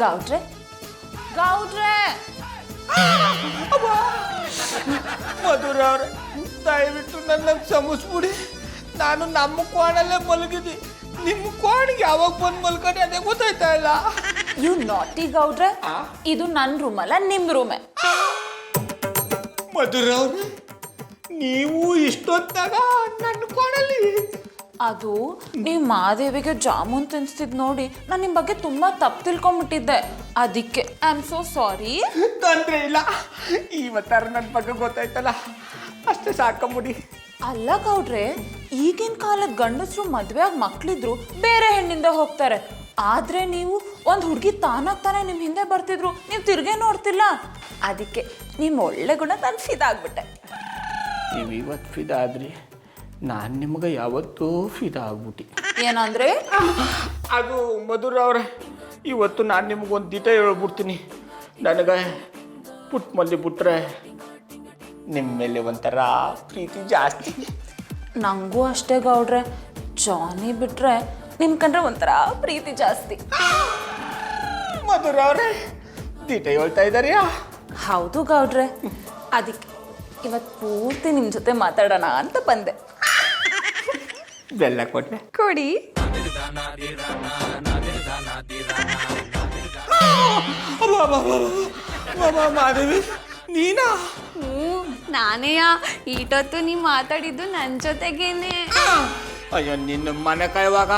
ಗೌಡ್ರೆ ಗೌಡ್ರೆ ಮಧುರ ಅವ್ರೆ, ದಯವಿಟ್ಟು ನನ್ನ ಕ್ಷಮಿಸ್ಬಿಡಿ. ನಾನು ನಮ್ಮ ಕೋಣಲ್ಲೇ ಮಲಗಿದ್ದೆ. ನಿಮ್ಮ ಕೋಣಿಗೆ ಯಾವಾಗ ಬಂದು ಮಲ್ಕೊಂಡು ಅದೇ ಗೊತ್ತಾಯ್ತಾ ಇಲ್ಲ. ಯು ನಾಟಿ ಗೌಡ್ರೆ, ಇದು ನನ್ನ ರೂಮ್ ಅಲ್ಲ, ನಿಮ್ಮ ರೂಮೇ. ಮಧುರ ಅವ್ರೆ, ನೀವು ಇಷ್ಟೊತ್ತಾಗ ನನ್ನ ಕೋಣಲ್ಲಿ? ಅದು ನೀವು ಮಾದೇವಿಗೆ ಜಾಮೂನ್ ತಿನ್ನಿಸ್ತಿದ್ ನೋಡಿ ನಾನು ನಿಮ್ಮ ಬಗ್ಗೆ ತುಂಬಾ ತಪ್ಪು ತಿಳ್ಕೊಂಬಿಟ್ಟಿದ್ದೆ. ಅದಕ್ಕೆ ಐ ಆಮ್ ಸೋ ಸಾರಿ. ತೊಂದರೆ ಇಲ್ಲ, ಇವತ್ತಾರ ನನ್ನ ಬಗ್ಗೆ ಗೊತ್ತಾಯ್ತಲ್ಲ, ಅಷ್ಟೇ ಸಾಕಂಬಿಡಿ. ಅಲ್ಲ ಗೌಡ್ರೆ, ಈಗಿನ ಕಾಲದ ಗಂಡಸರು ಮದುವೆ ಆಗಿ ಮಕ್ಳಿದ್ರು ಬೇರೆ ಹೆಣ್ಣಿಂದ ಹೋಗ್ತಾರೆ. ಆದ್ರೆ ನೀವು ಒಂದು ಹುಡುಗಿ ತಾನಾಗ್ತಾನೆ ನಿಮ್ಮ ಹಿಂದೆ ಬರ್ತಿದ್ರು, ನೀವು ತಿರ್ಗೇ ನೋಡ್ತಿಲ್ಲ. ಅದಕ್ಕೆ ನಿಮ್ಮ ಒಳ್ಳೆ ಗುಣ ನಾನು ಫಿದಾಗ್ಬಿಟ್ಟೆ. ನೀವು ಇವತ್ತು ಫಿದಾ ಆದ್ರಿ, ನಾನು ನಿಮ್ಗೆ ಯಾವತ್ತೂ ಫಿದಾ ಆಗ್ಬಿಟ್ಟು. ಏನಂದ್ರೆ? ಅದು ಮಧುರ ಅವ್ರೆ, ಇವತ್ತು ನಾನು ನಿಮ್ಗೊಂದು ದಿಟ ಹೇಳ್ಬಿಡ್ತೀನಿ. ನನಗೆ ಪುಟ್ ಮಲ್ಲಿ ಬಿಟ್ರೆ ನಿಮ್ಮ ಮೇಲೆ ಒಂಥರ ಪ್ರೀತಿ ಜಾಸ್ತಿ. ನಂಗೂ ಅಷ್ಟೇ ಗೌಡ್ರೆ, ಜಾನಿ ಬಿಟ್ರೆ ನಿಮ್ಮ ಕಂಡ್ರೆ ಒಂಥರ ಪ್ರೀತಿ ಜಾಸ್ತಿ. ಮಧುರ ಅವ್ರೆ, ದಿಟ ಹೇಳ್ತಾ ಇದ್ದಾರಿಯಾ? ಹೌದು ಗೌಡ್ರೆ, ಅದಕ್ಕೆ ಇವತ್ತು ಪೂರ್ತಿ ನಿಮ್ಮ ಜೊತೆ ಮಾತಾಡೋಣ ಅಂತ ಬಂದೆ. ಬೆಲ್ಲ ಕೊಟ್ಟೆ ಕೊಡಿ. ಮಾದೇವಿ, ನೀನಾ? ನಾನೇಯ ಈಟೊತ್ತು ನೀ ಮಾತಾಡಿದ್ದು ನನ್ನ ಜೊತೆಗೇನೆ. ಅಯ್ಯೋ, ನಿನ್ನ ಮನೆ ಕಾಯುವಾಗ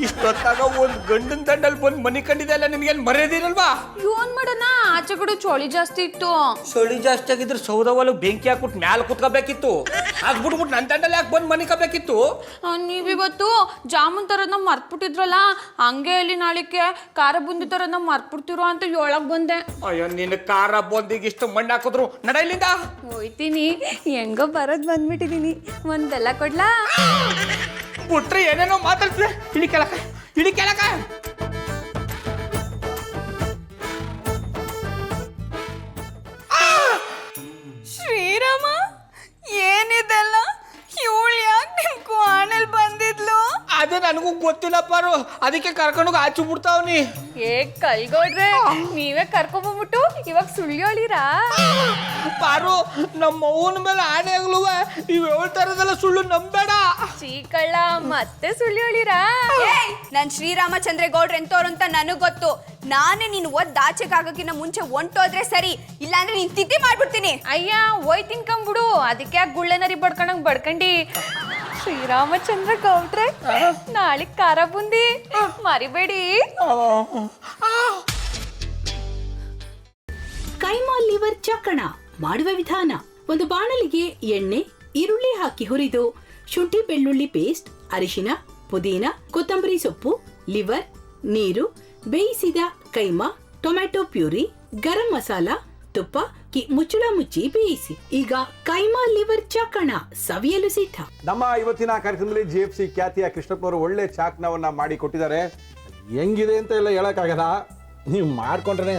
ಇಷ್ಟೊತ್ತಾಗ ಒಂದು ಗಂಡನ ದಂಡಲ್ಲಿ ಬಂದು ಮನೆ ಕಂಡಿದೆ ಅಲ್ಲ, ನಿನಗೇನು ಮರ್ಯಾದಿರಲ್ವಾ? ಏನ್ ಮಾಡೋಣ, ಆಚೆ ಕಡೆ ಚಳಿ ಜಾಸ್ತಿ ಇತ್ತು. ಚಳಿ ಜಾಸ್ತಿ ಆಗಿದ್ರೆ ಸೌದವಲ್ಲ ಬೆಂಕಿ ಹಾಕ್ಬಿಟ್ಟು ಮ್ಯಾಲ ಕುತ್ಕೋಬೇಕಿತ್ತು. ಹಾಕ್ಬಿಟ್ಬಿಟ್ಟು ನನ್ನ ದಂಡಲ್ಲಿ ಯಾಕೆ ಬಂದು ಮನೆ ಕಬೇಕಿತ್ತು? ನೀವಿವತ್ತು ಜಾಮೂನ್ ತರೋದನ್ನ ಮರ್ತ್ಬಿಟ್ಟಿದ್ರಲ್ಲ, ಹಂಗೆ ಅಲ್ಲಿ ನಾಳಿಕೆ ಖಾರ ಬುಂದಿ ತರೋದನ್ನ ಮರ್ತ್ಬಿಡ್ತಿರೋ ಅಂತ ಹೇಳಕ್ ಬಂದೆ. ಅಯ್ಯೋ, ನಿನ್ನ ಖಾರ ಬಂದಿಗೆ ಇಷ್ಟು ಮಣ್ಣು ಹಾಕಿದ್ರು ನಡೈಲಿಂದ ಹೋಯ್ತೀನಿ, ಹೆಂಗೋ ಬರೋದ್ ಬಂದ್ಬಿಟ್ಟಿದೀನಿ. ಒಂದ್ ಬೆಲ್ಲ ಕೊಡ್ಲಾ? ಬಿಟ್ರೆ ಏನೇನೋ ಮಾತಾಡ್ತಿದೆ. ಇಳಿ ಕೆಳಕ, ಇಳಿ ಕೆಳಕ. ಶ್ರೀರಾಮ, ಏನಿದೆಲ್ಲ? ಇವಳು ಯಾಕೆ ನಿಮ್ ಕೋಣೆಲ್ ಬಂದಿದ್ಲು? ಅದೇ ನನಗೂ ಗೊತ್ತಿಲ್ಲ ಪಾರು, ಅದಕ್ಕೆ ಕರ್ಕೊಂಡೋಗಿ ಆಚು ಬಿಡ್ತಾವ್ನಿ. ಏ ಕಲ್ಗೋಡ್ರೆ, ನೀವೇ ಕರ್ಕೊಂಡ್ಬಂದ್ಬಿಟ್ಟು ಇವಾಗ ಸುಳ್ಳು ಹೇಳಿರಾ? ಪಾರು, ನಮ್ಮ ಅವ್ವನ ಮೇಲೆ ಆಣೆ ಆಗ್ಲುವ ನೀವು ಹೇಳ್ತಾರದಲ್ಲ ಸುಳ್ಳು ನಂಬೇಡ. ಚೀಕಳ್ಳ, ಮತ್ತೆ ಸುಳ್ಳು ಹೇಳಿರಾ? ನಾನ್ ಶ್ರೀರಾಮಚಂದ್ರ ಗೌಡ್ರ ಎಂತವ್ರು ಅಂತ ನನಗ್ ಗೊತ್ತು. ನಾನೇ ನೀನು ಆಚೆಗಾಗಕ್ಕಿಂತ ಮುಂಚೆ ಹೊಂಟೋದ್ರೆ ಸರಿ, ಇಲ್ಲಾಂದ್ರೆ ನೀನ್ ತಿಥಿ ಮಾಡ್ಬಿಡ್ತೀನಿ. ಅಯ್ಯ ಹೋಯ್ ತಿನ್ಕೊಂಬಿಡು, ಅದಕ್ಕೆ ಯಾಕೆ ಗುಳ್ಳೆನರಿ ಬಡ್ಕೊಂಡಂಗ್ ಬಡ್ಕಂಡಿ. ಶ್ರೀರಾಮಚಂದ್ರ ಗೌಡ್ರೆ, ನಾಳೆ ಖಾರ ಬುಂದಿ ಮರಿಬೇಡಿ. ಕೈಮಾ ಲಿವರ್ ಚಕ್ಕಣ ಮಾಡುವ ವಿಧಾನ: ಒಂದು ಬಾಣಲಿಗೆ ಎಣ್ಣೆ, ಈರುಳ್ಳಿ ಹಾಕಿ ಹುರಿದು ಶುಂಠಿ ಬೆಳ್ಳುಳ್ಳಿ ಪೇಸ್ಟ್, ಅರಿಶಿನ, ಪುದೀನ, ಕೊತ್ತಂಬರಿ ಸೊಪ್ಪು, ಲಿವರ್, ನೀರು, ಬೇಯಿಸಿದ ಕೈಮಾ, ಟೊಮ್ಯಾಟೊ ಪ್ಯೂರಿ, ಗರಂ ಮಸಾಲ, ತುಪ್ಪ ಮುಚ್ಚಳ ಮುಚ್ಚಿ ಬೇಯಿಸಿ. ಈಗ ಕೈಮಾ ಲಿವರ್ ಚಾಕಣ ಸವಿಯಲು ಸಿದ್ಧ. ನಮ್ಮ ಇವತ್ತಿನ ಕಾರ್ಯಕ್ರಮದಲ್ಲಿ GFC ಖ್ಯಾತಿಯ ಕೃಷ್ಣಪ್ಪ ಅವರು ಒಳ್ಳೆ ಚಾಕ್ನವನ್ನ ಮಾಡಿ ಕೊಟ್ಟಿದ್ದಾರೆ. ಹೆಂಗಿದೆ ಅಂತ ಎಲ್ಲ ಹೇಳಕ್ಕಾಗಲ್ಲ, ನೀವು ಮಾಡ್ಕೊಂಡ್ರೆ.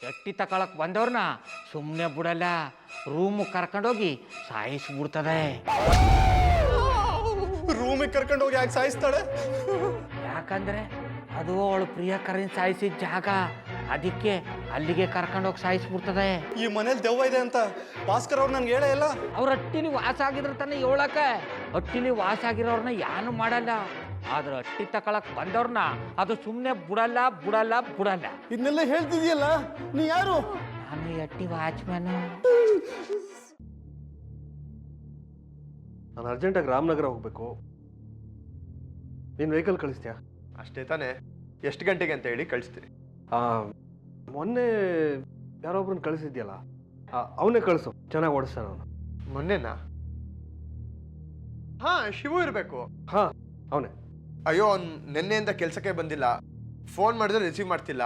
ಎಟ್ಟಿ ತಕೊಳಕ್ ಬಂದವ್ರನ್ನ ಸುಮ್ಮನೆ ಬಿಡಲ್ಲ, ರೂಮ್ ಕರ್ಕೊಂಡೋಗಿ ಸಾಯಿಸ್ಬಿಡ್ತದೆ. ರೂಮಿಗೆ ಕರ್ಕೊಂಡು ಹೋಗಿ ಯಾಕೆ ಸಾಯಿಸ್ತಾಳೆ? ಯಾಕಂದ್ರೆ ಅದು ಅವಳು ಪ್ರಿಯಕರನ್ ಸಾಯಿಸಿದ ಜಾಗ, ಅದಕ್ಕೆ ಅಲ್ಲಿಗೆ ಕರ್ಕೊಂಡೋಗಿ ಸಾಯಿಸ್ಬಿಡ್ತದೆ. ಈ ಮನೇಲಿ ದೆವ್ವ ಇದೆ ಅಂತ ಭಾಸ್ಕರ್ ಅವ್ರು ನನ್ಗೆ ಹೇಳೇ ಇಲ್ಲ. ಅವ್ರ ಹಟ್ಟಿಲಿ ವಾಸ ಆಗಿದ್ರೆ ತಾನೆ ಹೇಳಕ. ಹಟ್ಟಿಲಿ ವಾಸ ಆಗಿರೋರ್ನ ಯಾನು ಮಾಡಲ್ಲ, ಆದ್ರೆ ಹಟ್ಟಿ ತಕೊಳಕ್ ಬಂದವ್ರನ್ನ ಅದು ಸುಮ್ಮನೆ ಬಿಡಲ್ಲ ಬಿಡಲ್ಲ ಬಿಡಲ್ಲ. ಇದನ್ನೆಲ್ಲ ಹೇಳ್ತಿದ್ಯಲ್ಲ, ನೀ ಯಾರು? ನಾನು ಹಟ್ಟಿ ವಾಚ್ಮ್ಯಾನು. ನಾನು ಅರ್ಜೆಂಟಾಗಿ ರಾಮನಗರ ಹೋಗ್ಬೇಕು. ನೀನು ವೆಹಿಕಲ್ ಕಳಿಸ್ತೀಯಾ? ಅಷ್ಟೇ ತಾನೇ, ಎಷ್ಟು ಗಂಟೆಗೆ ಅಂತ ಹೇಳಿ ಕಳಿಸ್ತೀನಿ. ಮೊನ್ನೆ ಯಾರೊಬ್ರನ್ನ ಕಳಿಸಿದ್ಯಲ್ಲ, ಅವನೇ ಕಳಿಸು, ಚೆನ್ನಾಗಿ ಓಡಿಸ್ತಾನೆ ಅವನು. ಮೊನ್ನೆನಾ? ಹಾ, ಶಿವು ಇರಬೇಕು. ಹಾ ಅವನೇ. ಅಯ್ಯೋ ಅವ್ನು ನಿನ್ನೆಯಿಂದ ಕೆಲಸಕ್ಕೆ ಬಂದಿಲ್ಲ, ಫೋನ್ ಮಾಡಿದ್ರೆ ರಿಸೀವ್ ಮಾಡ್ತಿಲ್ಲ.